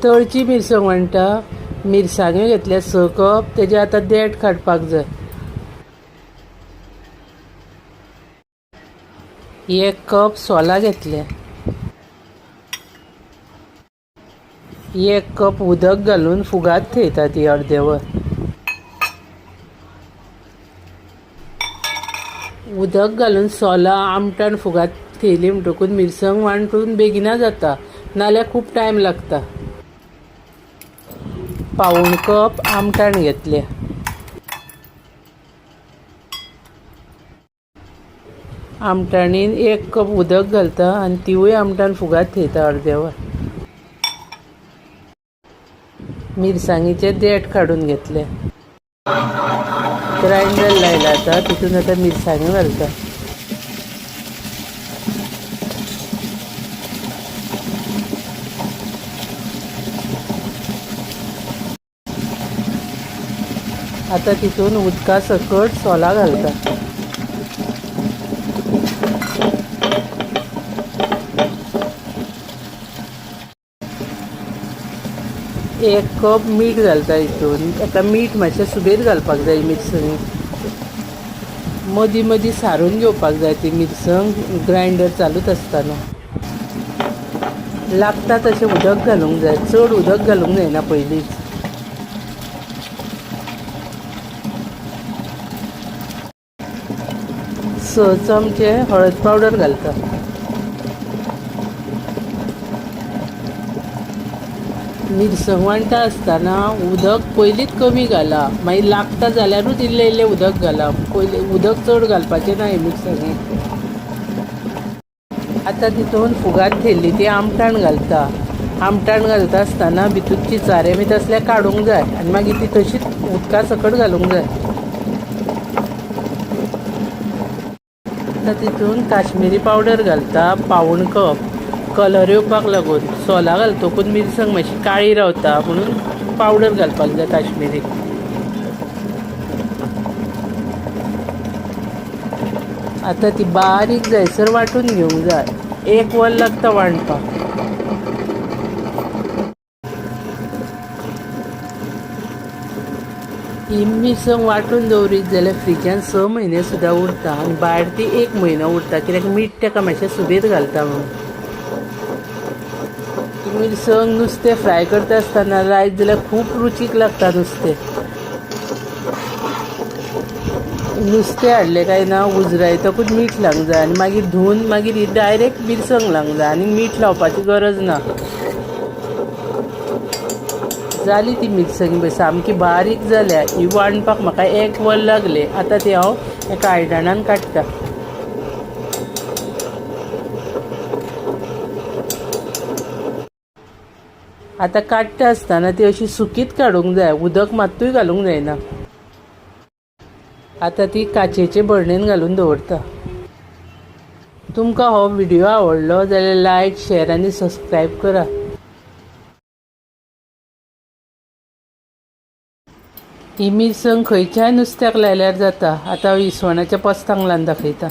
तळची मिरसांग म्हणटा. मिरसांग्यो घेतल्या 6 कप. तेजे आतां देठ काडपाक जाय. 1 कप सोलां घेतल्या. 1 कप उदक घालून फुगात थेयता ती अर्देवर. उदक घालून सोलां आमटाण फुगात थेयली म्हणटकूच मिरसांग वांटून बेगिना जाता, नाल्यार खूब टायम लागता. पाऊण कप आमटाण घेतल्या. आमटाणीन 1 कप उदक घालता आनी तिवूय आमटाण फुगात थेयता अर्देवर. मिरसांगेचे देठ काडून घेतले. ग्रायंडर लायला आता. तितून आतां मिरसांग्यो घालता. आता तितून उदका सकट सोलां घालता. एक कप मीठ घालता हितून. आता मीठ मातशें सुबेज घालपाक जाय मिरसांगेक. मदीं मदीं सारून घेवपाक जाय ती मिरसांग ग्रायंडर चालूच आसतना. लागता तशें उदक घालूंक जाय. चड उदक घालूंक जायना पयलींच. स चमचे हळद पावडर घालता. मिरसांग वांटा आसतना उदक पयलींच कमी घाला. मागीर लागता जाल्यारूच इल्लें इल्लें उदक घाला. पयलीं उदक चड घालपाचें ना मिरसांगेक. आतां तितून फुगात थेयल्ली ती आमटाण घालता. आमटाण घालता आसतना भितूर चिचारे बी तसले काडूंक जाय आनी मागीर ती तशीच उदका सकट घालूंक जाय. आतां तितून काश्मीरी पावडर घालता पाऊण कप. कलर येवपाक लागून. सोलां घालतकूच मिरसांग मातशी काळी रावता म्हणून पावडर घालपाक जाय काश्मीरी. आतां ती बारीक जायसर वांटून घेवंक जाय. 1 वर लागता वांटपाक. ही मिरसांग वांटून दवरीत जाल्यार फ्रिजान 6 म्हयने सुद्दां उरता आनी भायर ती 1 म्हयनो उरता. कित्याक मीठ ताका मातशें सुबेज घालता म्हणून. मिरसांग नुस्तें फ्राय करता आसतना लायत जाल्यार खूब रुचीक लागता नुस्तें. नुस्तें हाडलें काय ना उजरायतकूच मीठ लावंक जाय आनी मागीर धुवन मागीर ही डायरेक्ट मिरसांग लावंक जाय आनी मीठ लावपाची गरज ना. जाली ती मिरसांग सामकी बारीक जाल्या. ही वांटपाक म्हाका 1 वर लागलें. आतां ती हांव एका आयदनान काडटा. आतां काडटा आसतना ती अशी सुकीत काडूंक जाय. उदक मात्तूय घालूंक जायना. आतां ती काचेचे भरणेन घालून दवरता. तुमकां हो व्हिडिओ आवडलो जाल्यार लायक, शेअर आनी सबस्क्रायब करा. ही मिरसांग खंयच्याय नुस्त्याक लायल्यार जाता. आतां हांव इसवणाच्या पोस्तांक लावन दाखयता.